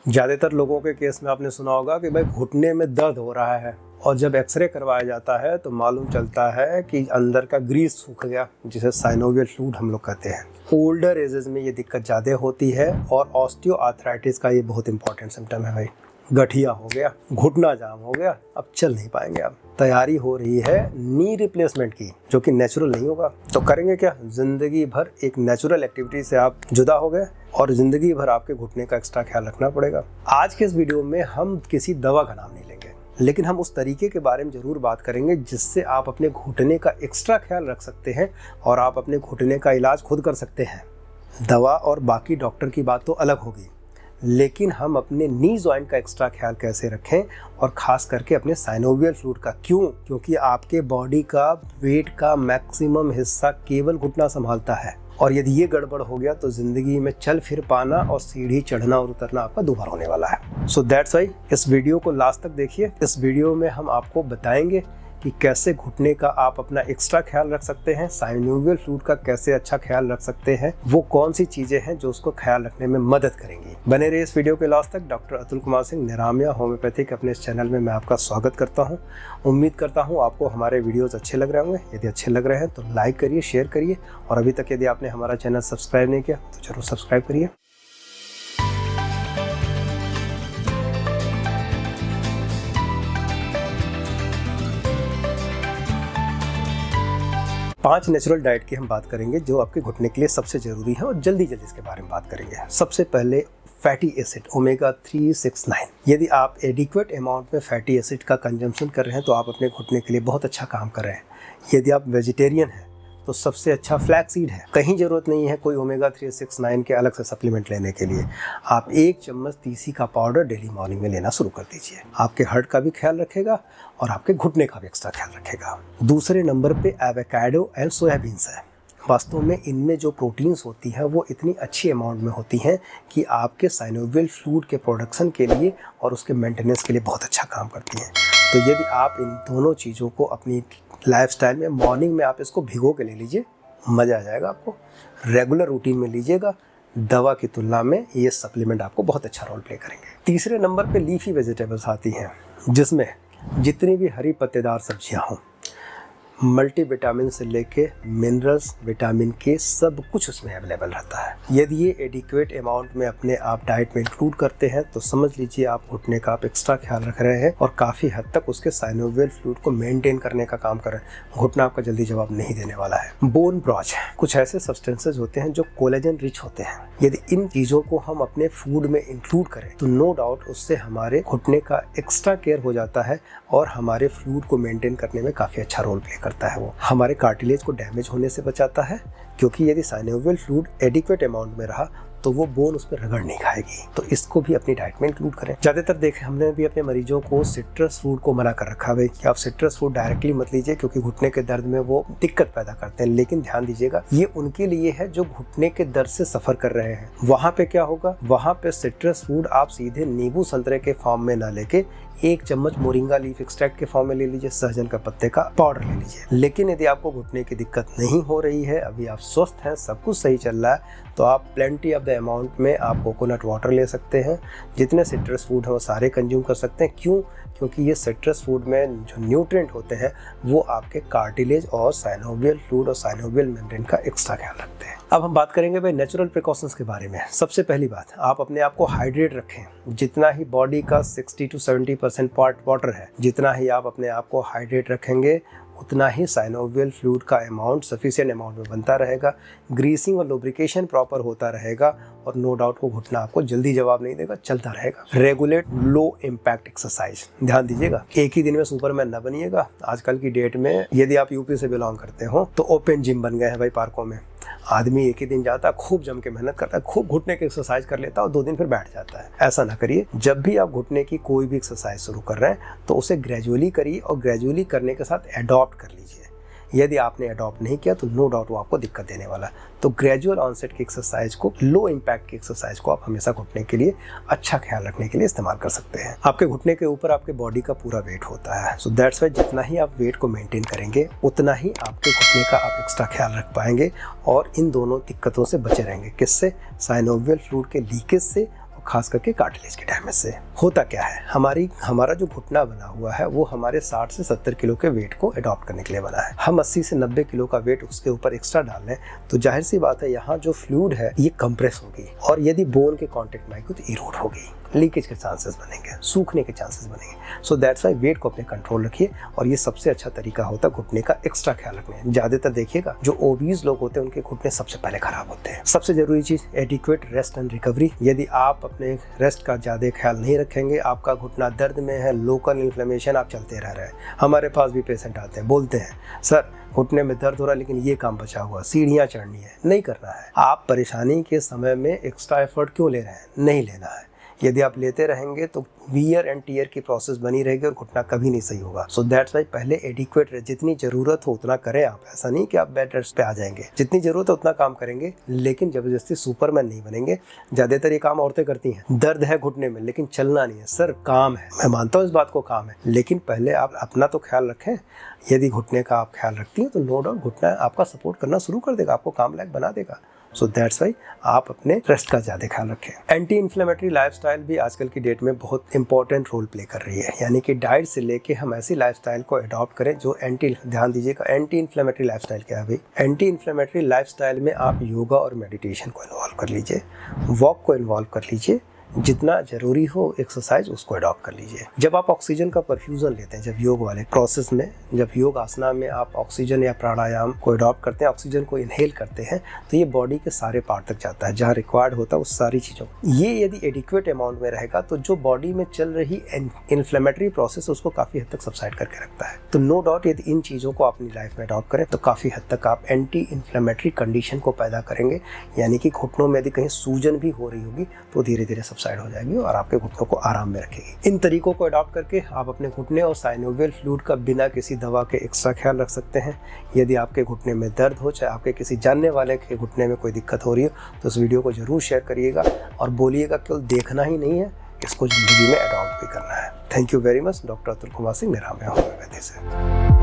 ज़्यादातर लोगों के केस में आपने सुना होगा कि भाई घुटने में दर्द हो रहा है, और जब एक्सरे करवाया जाता है तो मालूम चलता है कि अंदर का ग्रीस सूख गया, जिसे साइनोवियल फ्लूइड हम लोग कहते हैं। ओल्डर एजेस में ये दिक्कत ज़्यादा होती है, और ऑस्टियोआर्थराइटिस का ये बहुत इंपॉर्टेंट सिम्टम है भाई। गठिया हो गया, घुटना जाम हो गया, अब चल नहीं पाएंगे। अब तैयारी हो रही है नी रिप्लेसमेंट की, जो कि नेचुरल नहीं होगा। तो करेंगे क्या? जिंदगी भर एक नेचुरल एक्टिविटी से आप जुदा हो गए, और जिंदगी भर आपके घुटने का एक्स्ट्रा ख्याल रखना पड़ेगा। आज के इस वीडियो में हम किसी दवा का नाम नहीं लेंगे, लेकिन हम उस तरीके के बारे में जरूर बात करेंगे जिससे आप अपने घुटने का एक्स्ट्रा ख्याल रख सकते हैं और आप अपने घुटने का इलाज खुद कर सकते हैं। दवा और बाकी डॉक्टर की बात तो अलग होगी, लेकिन हम अपने नी जॉइंट का एक्स्ट्रा ख्याल कैसे रखें, और खास करके अपने साइनोवियल फ्लूइड का। क्यों? क्योंकि आपके बॉडी का वेट का मैक्सिमम हिस्सा केवल घुटना संभालता है, और यदि ये गड़बड़ हो गया तो जिंदगी में चल फिर पाना और सीढ़ी चढ़ना और उतरना आपका दुबारा होने वाला है। सो दैट्स व्हाई इस वीडियो को लास्ट तक देखिए। इस वीडियो में हम आपको बताएंगे कि कैसे घुटने का आप अपना एक्स्ट्रा ख्याल रख सकते हैं, साइनोवियल फ्लूइड का कैसे अच्छा ख्याल रख सकते हैं, वो कौन सी चीजें हैं जो उसको ख्याल रखने में मदद करेंगी। बने रहिए इस वीडियो के लास्ट तक। डॉक्टर अतुल कुमार सिंह, निरामया होम्योपैथिक, अपने इस चैनल में मैं आपका स्वागत करता हूँ। उम्मीद करता हूँ आपको हमारे वीडियोस अच्छे लग रहे होंगे। यदि अच्छे लग रहे हैं तो लाइक करिए, शेयर करिए, और अभी तक यदि आपने हमारा चैनल सब्सक्राइब नहीं किया तो जरूर सब्सक्राइब करिए। पांच नेचुरल डाइट की हम बात करेंगे जो आपके घुटने के लिए सबसे जरूरी है, और जल्दी जल्दी इसके बारे में बात करेंगे। सबसे पहले फैटी एसिड, ओमेगा 3, 6, 9। यदि आप एडिक्वेट अमाउंट में फैटी एसिड का कंजम्पशन कर रहे हैं तो आप अपने घुटने के लिए बहुत अच्छा काम कर रहे हैं। यदि आप वेजिटेरियन हैं तो सबसे अच्छा फ्लैक्स सीड है। कहीं ज़रूरत नहीं है कोई ओमेगा 3, 6, 9 के अलग से सप्लीमेंट लेने के लिए। आप 1 चम्मच तीसी का पाउडर डेली मॉर्निंग में लेना शुरू कर दीजिए। आपके हार्ट का भी ख्याल रखेगा और आपके घुटने का भी एक्स्ट्रा ख्याल रखेगा। दूसरे नंबर पे एवोकाडो एंड सोयाबीन्स है। वास्तव में इनमें जो प्रोटीन्स होती हैं वो इतनी अच्छी अमाउंट में होती हैं कि आपके साइनोवियल फ्लूइड के प्रोडक्शन के लिए और उसके मेंटेनेंस के लिए बहुत अच्छा काम करती हैं। तो यदि आप इन दोनों चीज़ों को अपनी लाइफस्टाइल में मॉर्निंग में आप इसको भिगो के ले लीजिए, मज़ा आ जाएगा आपको। रेगुलर रूटीन में लीजिएगा, दवा की तुलना में ये सप्लीमेंट आपको बहुत अच्छा रोल प्ले करेंगे। तीसरे नंबर पे लीफी वेजिटेबल्स आती हैं, जिसमें जितनी भी हरी पत्तेदार सब्जियां हों, मल्टीविटामिन से लेके मिनरल्स, विटामिन के, सब कुछ उसमें अवेलेबल रहता है। यदि ये एडिक्वेट अमाउंट में अपने आप डाइट में इंक्लूड करते हैं तो समझ लीजिए आप घुटने का आप एक्स्ट्रा ख्याल रख रहे हैं और काफ़ी हद तक उसके साइनोवियल फ्लूइड को मेंटेन करने का काम कर रहे हैं। घुटना आपका जल्दी जवाब नहीं देने वाला है। बोन ब्रॉच, कुछ ऐसे सब्सटेंसेज होते हैं जो कोलेजन रिच होते हैं। यदि इन चीज़ों को हम अपने फूड में इंक्लूड करें तो नो डाउट उससे हमारे घुटने का एक्स्ट्रा केयर हो जाता है और हमारे फ्लूइड को मेंटेन करने में काफ़ी अच्छा रोल प्ले करता है। वो हमारे कार्टिलेज को डैमेज होने से बचाता है, क्योंकि यदि साइनोवियल फ्लूइड एडिक्वेट अमाउंट में रहा तो वो बोन उस पर रगड़ नहीं खाएगी। तो इसको भी अपनी डाइट में इंक्लूड करें। ज़्यादातर देखें हमने भी अपने मरीजों को सिट्रस फ्रूट को मना कर रखा है कि आप सिट्रस फ्रूट डायरेक्टली मत लीजिए, क्योंकि घुटने के दर्द में वो दिक्कत पैदा करते हैं। लेकिन ध्यान दीजिएगा, ये उनके लिए है जो घुटने के दर्द से सफ़र कर रहे हैं। वहाँ पे क्या होगा, वहाँ पे सिट्रस फ्रूट आप सीधे नींबू संतरे के फॉर्म में ना लेके 1 चम्मच मोरिंगा लीफ एक्सट्रैक्ट के फॉर्म में ले लीजिए, सहजन का पत्ते का पाउडर ले लीजिए। लेकिन यदि आपको घुटने की दिक्कत नहीं हो रही है, अभी आप स्वस्थ हैं, सब कुछ सही चल रहा है, तो आप प्लेंटी ऑफ द अमाउंट में आप कोकोनट वाटर ले सकते हैं। जितने सिट्रस फूड हैं वो सारे कंज्यूम कर सकते हैं। क्यों? क्योंकि ये सिट्रस फूड में जो न्यूट्रिएंट होते हैं वो आपके कार्टिलेज और साइनोवियल फ्लूइड और साइनोवियल मेम्ब्रेन का एक्स्ट्रा ख्याल रखते हैं। अब हम बात करेंगे भाई नेचुरल प्रिकॉशंस के बारे में। सबसे पहली बात, आप अपने आप को हाइड्रेट रखें। जितना ही बॉडी का 60 to 70% पार्ट वाटर है, जितना ही आप अपने आप को हाइड्रेट रखेंगे उतना ही साइनोवियल फ्लूइड का अमाउंट सफिशिएंट अमाउंट में बनता रहेगा, ग्रीसिंग और लुब्रिकेशन प्रॉपर होता रहेगा, और नो डाउट वो घुटना आपको जल्दी जवाब नहीं देगा, चलता रहेगा। रेगुलेट लो इम्पैक्ट एक्सरसाइज, ध्यान दीजिएगा, एक ही दिन में सुपरमैन न बनिएगा। आजकल की डेट में यदि आप यूपी से बिलोंग करते हो तो ओपन जिम बन गए हैं भाई पार्कों में। आदमी एक ही दिन जाता है, खूब जम के मेहनत करता है, खूब घुटने की एक्सरसाइज कर लेता है और 2 दिन फिर बैठ जाता है। ऐसा ना करिए। जब भी आप घुटने की कोई भी एक्सरसाइज शुरू कर रहे हैं तो उसे ग्रेजुअली करिए, और ग्रेजुअली करने के साथ एडॉप्ट कर लीजिए। यदि आपने अडॉप्ट नहीं किया तो नो डाउट वो आपको दिक्कत देने वाला है। तो ग्रेजुअल ऑनसेट की एक्सरसाइज को, लो इम्पैक्ट की एक्सरसाइज को आप हमेशा घुटने के लिए अच्छा ख्याल रखने के लिए इस्तेमाल कर सकते हैं। आपके घुटने के ऊपर आपके बॉडी का पूरा वेट होता है। सो दैट्स वाई जितना ही आप वेट को मेंटेन करेंगे उतना ही आपके घुटने का आप एक्स्ट्रा ख्याल रख पाएंगे और इन दोनों दिक्कतों से बचे रहेंगे। किससे? साइनोवियल फ्लूइड के लीकेज से, खास करके कार्टिलेज के डैमेज से। होता क्या है, हमारा जो घुटना बना हुआ है वो हमारे 60 से 70 किलो के वेट को अडॉप्ट करने के लिए बना है। हम 80 से 90 किलो का वेट उसके ऊपर एक्स्ट्रा डाल लें तो जाहिर सी बात है यहाँ जो फ्लूइड है ये कंप्रेस होगी, और यदि बोन के कांटेक्ट में आएगी तो इरोड होगी, लीकेज के चांसेस बनेंगे, सूखने के चांसेस बनेंगे। सो दैट्स वाई वेट को अपने कंट्रोल रखिए, और ये सबसे अच्छा तरीका होता है घुटने का एक्स्ट्रा ख्याल रखने। ज़्यादातर देखिएगा जो ओबीज लोग होते हैं उनके घुटने सबसे पहले खराब होते हैं। सबसे जरूरी चीज़ एडिक्वेट रेस्ट एंड रिकवरी। यदि आप अपने रेस्ट का ज़्यादा ख्याल नहीं रखेंगे, आपका घुटना दर्द में है, लोकल इन्फ्लेमेशन, आप चलते रह रहे हैं। हमारे पास भी पेशेंट आते हैं, बोलते हैं सर घुटने में दर्द हो रहा है लेकिन ये काम बचा हुआ, सीढ़ियाँ चढ़नी है, नहीं करना है। आप परेशानी के समय में एक्स्ट्रा एफर्ट क्यों ले रहे हैं? नहीं लेना है। यदि आप लेते रहेंगे तो वियर एंड टीयर की प्रोसेस बनी रहेगी और घुटना कभी नहीं सही होगा। सो दैट्स वाई पहले एडिक्वेट जितनी जरूरत हो उतना करें आप। ऐसा नहीं कि आप बेड रेस्ट पे आ जाएंगे, जितनी जरूरत है उतना काम करेंगे, लेकिन जबरदस्ती सुपरमैन नहीं बनेंगे। ज़्यादातर ये काम औरतें करती हैं, दर्द है घुटने में लेकिन चलना नहीं है। सर काम है, मैं मानता हूँ इस बात को काम है, लेकिन पहले आप अपना तो ख्याल रखें। यदि घुटने का आप ख्याल रखती हैं तो नो डाउट घुटना आपका सपोर्ट करना शुरू कर देगा, आपको काम लायक बना देगा। सो दैट्स वाई आप अपने रेस्ट का ज़्यादा ख्याल रखें। एंटी इन्फ्लेमेटरी लाइफस्टाइल भी आजकल की डेट में बहुत इंपॉर्टेंट रोल प्ले कर रही है, यानी कि डाइट से लेके हम ऐसी लाइफस्टाइल को अडॉप्ट करें जो ध्यान दीजिएगा एंटी इन्फ्लेमेटरी लाइफस्टाइल क्या है भाई। एंटी इन्फ्लेमेटरी लाइफस्टाइल में आप योगा और मेडिटेशन को इन्वॉल्व कर लीजिए, वॉक को इन्वॉल्व कर लीजिए, जितना जरूरी हो एक्सरसाइज उसको अडॉप्ट कर लीजिए। जब आप ऑक्सीजन का परफ्यूजन लेते हैं, जब योग वाले प्रोसेस में, जब योग आसना में आप ऑक्सीजन या प्राणायाम को अडॉप्ट करते हैं, ऑक्सीजन को इनहेल करते हैं, तो ये बॉडी के सारे पार्ट तक जाता है जहाँ रिक्वायर्ड होता है उस सारी चीज़ों। ये यदि एडिक्वेट अमाउंट में रहेगा तो जो बॉडी में चल रही इन्फ्लेमेटरी प्रोसेस उसको काफ़ी हद तक सबसाइड करके रखता है। तो नो डाउट यदि इन चीज़ों को अपनी लाइफ में अडॉप्ट करें तो काफ़ी हद तक आप एंटी इन्फ्लेमेटरी कंडीशन को पैदा करेंगे, यानी कि घुटनों में यदि कहीं सूजन भी हो रही होगी तो धीरे धीरे सबसाइड हो जाएगी और आपके घुटनों को आराम में रखेगी। इन तरीकों को अडॉप्ट करके आप अपने घुटने और साइनोवियल फ्लूइड का बिना किसी दवा के एक्स्ट्रा ख्याल रख सकते हैं। यदि आपके घुटने में दर्द हो, चाहे आपके किसी जानने वाले के घुटने में कोई दिक्कत हो रही हो, तो इस वीडियो को जरूर शेयर करिएगा और बोलिएगा केवल देखना ही नहीं है, इसको जिंदगी में अडॉप्ट भी करना है। Thank you very much. Doctor Atul Kumar Singh, निरामय होम्योपैथी से।